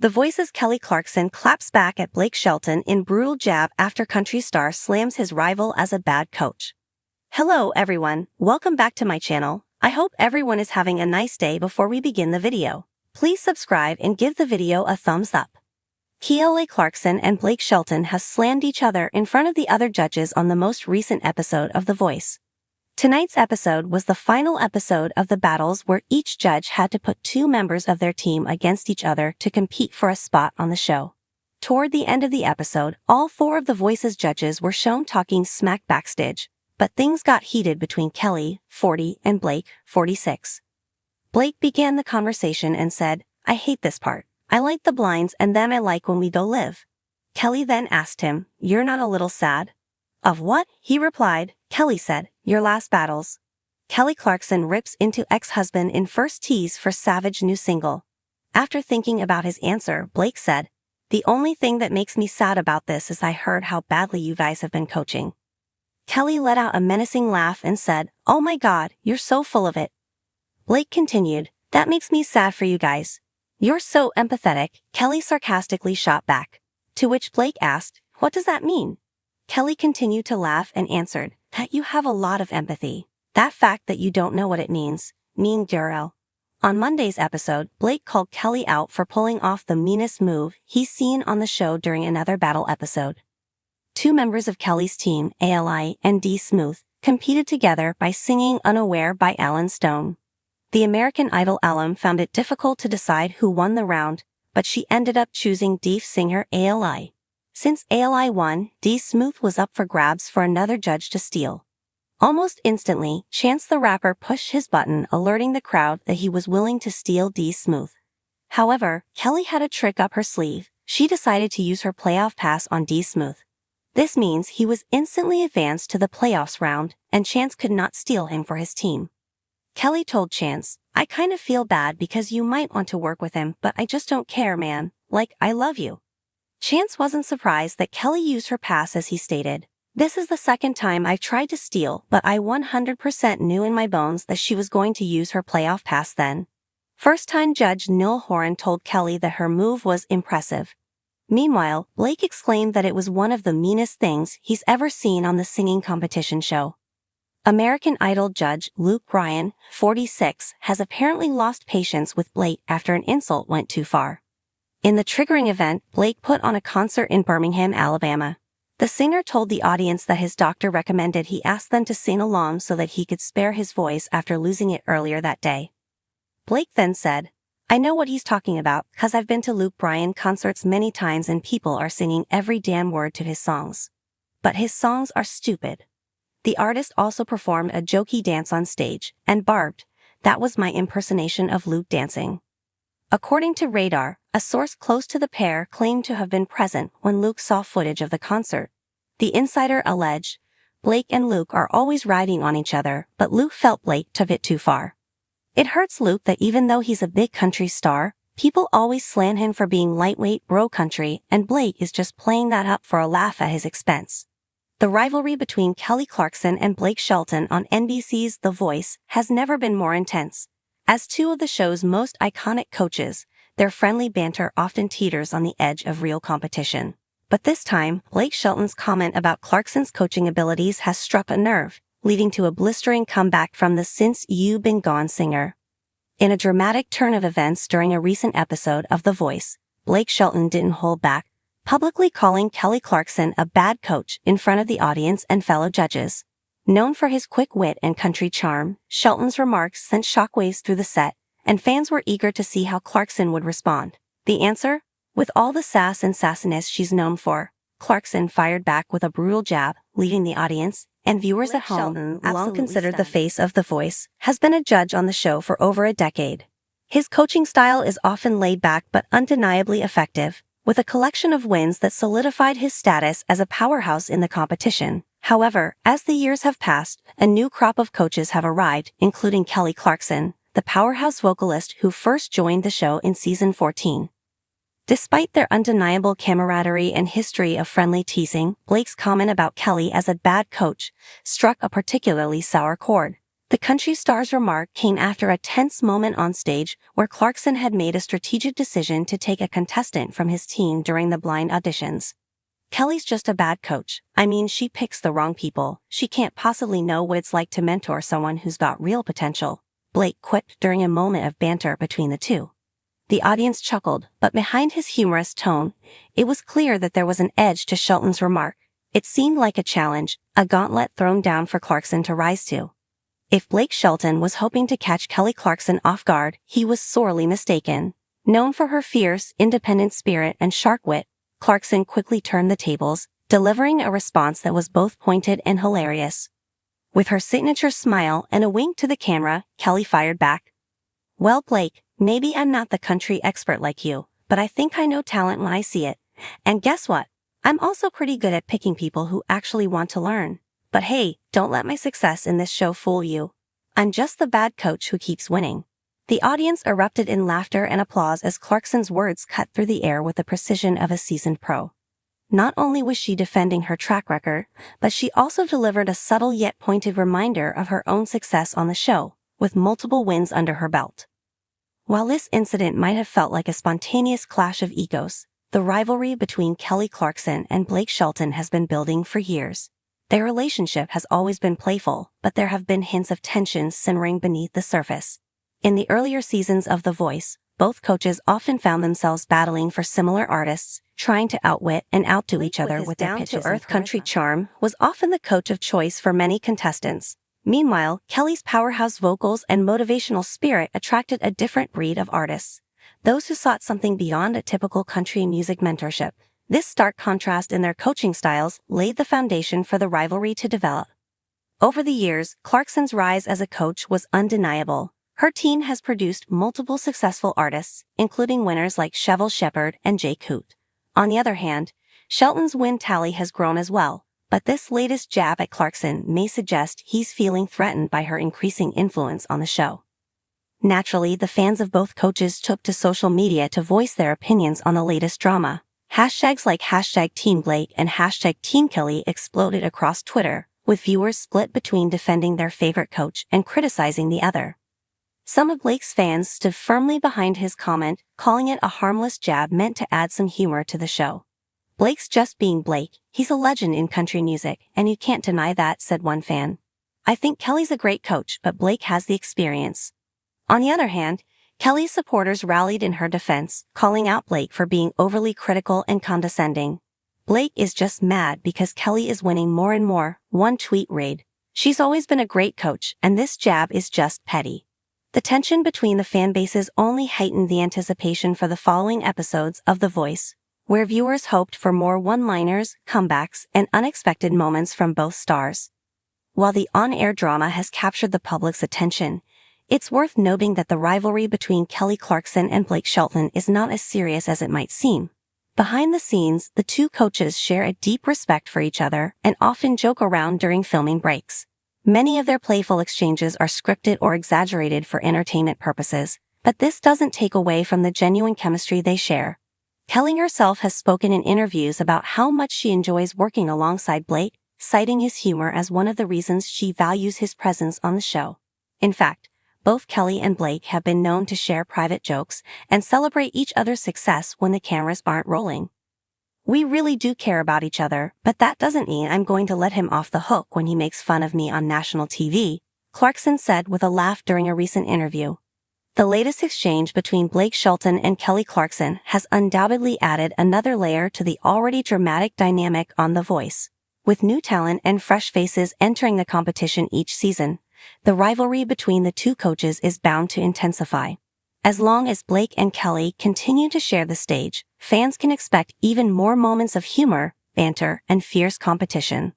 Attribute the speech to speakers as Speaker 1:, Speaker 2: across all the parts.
Speaker 1: The Voice's Kelly Clarkson claps back at Blake Shelton in brutal jab after country star slams his rival as a bad coach. Hello everyone, welcome back to my channel. I hope everyone is having a nice day. Before we begin the video, please subscribe and give the video a thumbs up. Kelly Clarkson and Blake Shelton have slammed each other in front of the other judges on the most recent episode of The Voice. Tonight's episode was the final episode of the battles where each judge had to put two members of their team against each other to compete for a spot on the show. Toward the end of the episode, all four of The Voice's judges were shown talking smack backstage, but things got heated between Kelly, 40, and Blake, 46. Blake began the conversation and said, "I hate this part. I like the blinds and then I like when we don't live." Kelly then asked him, "You're not a little sad?" "Of what?" he replied. Kelly said, "Your last battles." Kelly Clarkson rips into ex-husband in first tease for Savage new single. After thinking about his answer, Blake said, "The only thing that makes me sad about this is I heard how badly you guys have been coaching." Kelly let out a menacing laugh and said, "Oh my God, you're so full of it." Blake continued, "That makes me sad for you guys. You're so empathetic," Kelly sarcastically shot back. To which Blake asked, "What does that mean?" Kelly continued to laugh and answered, "That you have a lot of empathy. That fact that you don't know what it means, mean girl." On Monday's episode, Blake called Kelly out for pulling off the meanest move he's seen on the show during another battle episode. Two members of Kelly's team, Ali and D Smooth, competed together by singing Unaware by Alan Stone. The American Idol alum found it difficult to decide who won the round, but she ended up choosing deaf singer Ali. Since Ali won, D Smooth was up for grabs for another judge to steal. Almost instantly, Chance the Rapper pushed his button alerting the crowd that he was willing to steal D Smooth. However, Kelly had a trick up her sleeve. She decided to use her playoff pass on D Smooth. This means he was instantly advanced to the playoffs round, and Chance could not steal him for his team. Kelly told Chance, "I kind of feel bad because you might want to work with him, but I just don't care, man. Like, I love you." Chance wasn't surprised that Kelly used her pass as he stated, "This is the second time I've tried to steal, but I 100% knew in my bones that she was going to use her playoff pass then." First-time judge Neil Horan told Kelly that her move was impressive. Meanwhile, Blake exclaimed that it was one of the meanest things he's ever seen on the singing competition show. American Idol judge Luke Bryan, 46, has apparently lost patience with Blake after an insult went too far. In the triggering event, Blake put on a concert in Birmingham, Alabama. The singer told the audience that his doctor recommended he ask them to sing along so that he could spare his voice after losing it earlier that day. Blake then said, "I know what he's talking about, 'cause I've been to Luke Bryan concerts many times and people are singing every damn word to his songs. But his songs are stupid." The artist also performed a jokey dance on stage, and barbed, "That was my impersonation of Luke dancing." According to Radar, a source close to the pair claimed to have been present when Luke saw footage of the concert. The insider alleged, "Blake and Luke are always riding on each other, but Luke felt Blake took it too far. It hurts Luke that even though he's a big country star, people always slam him for being lightweight bro country, and Blake is just playing that up for a laugh at his expense." The rivalry between Kelly Clarkson and Blake Shelton on NBC's The Voice has never been more intense. As two of the show's most iconic coaches, their friendly banter often teeters on the edge of real competition. But this time, Blake Shelton's comment about Clarkson's coaching abilities has struck a nerve, leading to a blistering comeback from the "Since You Been Gone" singer. In a dramatic turn of events during a recent episode of The Voice, Blake Shelton didn't hold back, publicly calling Kelly Clarkson a bad coach in front of the audience and fellow judges. Known for his quick wit and country charm, Shelton's remarks sent shockwaves through the set, and fans were eager to see how Clarkson would respond. The answer? With all the sass and sassiness she's known for, Clarkson fired back with a brutal jab, leaving the audience and viewers at home, long considered the face of The Voice, has been a judge on the show for over a decade. His coaching style is often laid back but undeniably effective, with a collection of wins that solidified his status as a powerhouse in the competition. However, as the years have passed, a new crop of coaches have arrived, including Kelly Clarkson, the powerhouse vocalist who first joined the show in season 14. Despite their undeniable camaraderie and history of friendly teasing, Blake's comment about Kelly as a bad coach struck a particularly sour chord. The country star's remark came after a tense moment on stage where Clarkson had made a strategic decision to take a contestant from his team during the blind auditions. "Kelly's just a bad coach. I mean, she picks the wrong people. She can't possibly know what it's like to mentor someone who's got real potential," Blake quipped during a moment of banter between the two. The audience chuckled, but behind his humorous tone, it was clear that there was an edge to Shelton's remark. It seemed like a challenge, a gauntlet thrown down for Clarkson to rise to. If Blake Shelton was hoping to catch Kelly Clarkson off guard, he was sorely mistaken. Known for her fierce, independent spirit and sharp wit, Clarkson quickly turned the tables, delivering a response that was both pointed and hilarious. With her signature smile and a wink to the camera, Kelly fired back. "Well, Blake, maybe I'm not the country expert like you, but I think I know talent when I see it. And guess what? I'm also pretty good at picking people who actually want to learn. But hey, don't let my success in this show fool you. I'm just the bad coach who keeps winning." The audience erupted in laughter and applause as Clarkson's words cut through the air with the precision of a seasoned pro. Not only was she defending her track record, but she also delivered a subtle yet pointed reminder of her own success on the show, with multiple wins under her belt. While this incident might have felt like a spontaneous clash of egos, the rivalry between Kelly Clarkson and Blake Shelton has been building for years. Their relationship has always been playful, but there have been hints of tension simmering beneath the surface. In the earlier seasons of The Voice, both coaches often found themselves battling for similar artists, trying to outwit and outdo each other with their down-to-earth country charm, was often the coach of choice for many contestants. Meanwhile, Kelly's powerhouse vocals and motivational spirit attracted a different breed of artists, those who sought something beyond a typical country music mentorship. This stark contrast in their coaching styles laid the foundation for the rivalry to develop. Over the years, Clarkson's rise as a coach was undeniable. Her team has produced multiple successful artists, including winners like Cheryl Shepherd and Jake Hoot. On the other hand, Shelton's win tally has grown as well, but this latest jab at Clarkson may suggest he's feeling threatened by her increasing influence on the show. Naturally, the fans of both coaches took to social media to voice their opinions on the latest drama. Hashtags like #TeamBlake and #TeamKelly exploded across Twitter, with viewers split between defending their favorite coach and criticizing the other. Some of Blake's fans stood firmly behind his comment, calling it a harmless jab meant to add some humor to the show. "Blake's just being Blake, he's a legend in country music, and you can't deny that," said one fan. "I think Kelly's a great coach, but Blake has the experience." On the other hand, Kelly's supporters rallied in her defense, calling out Blake for being overly critical and condescending. "Blake is just mad because Kelly is winning more and more," one tweet read. "She's always been a great coach, and this jab is just petty." The tension between the fan bases only heightened the anticipation for the following episodes of The Voice, where viewers hoped for more one-liners, comebacks, and unexpected moments from both stars. While the on-air drama has captured the public's attention, it's worth noting that the rivalry between Kelly Clarkson and Blake Shelton is not as serious as it might seem. Behind the scenes, the two coaches share a deep respect for each other and often joke around during filming breaks. Many of their playful exchanges are scripted or exaggerated for entertainment purposes, but this doesn't take away from the genuine chemistry they share. Kelly herself has spoken in interviews about how much she enjoys working alongside Blake, citing his humor as one of the reasons she values his presence on the show. In fact, both Kelly and Blake have been known to share private jokes and celebrate each other's success when the cameras aren't rolling. "We really do care about each other, but that doesn't mean I'm going to let him off the hook when he makes fun of me on national TV," Clarkson said with a laugh during a recent interview. The latest exchange between Blake Shelton and Kelly Clarkson has undoubtedly added another layer to the already dramatic dynamic on The Voice. With new talent and fresh faces entering the competition each season, the rivalry between the two coaches is bound to intensify. As long as Blake and Kelly continue to share the stage, fans can expect even more moments of humor, banter, and fierce competition.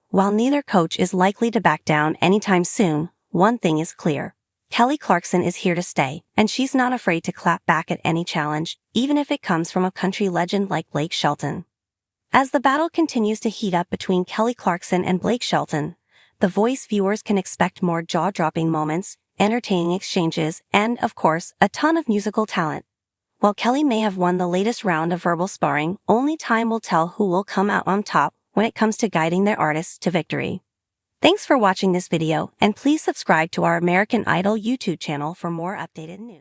Speaker 1: While neither coach is likely to back down anytime soon, one thing is clear. Kelly Clarkson is here to stay, and she's not afraid to clap back at any challenge, even if it comes from a country legend like Blake Shelton. As the battle continues to heat up between Kelly Clarkson and Blake Shelton, The Voice viewers can expect more jaw-dropping moments, entertaining exchanges, and, of course, a ton of musical talent. While Kelly may have won the latest round of verbal sparring, only time will tell who will come out on top when it comes to guiding their artists to victory. Thanks for watching this video, and please subscribe to our American Idol YouTube channel for more updated news.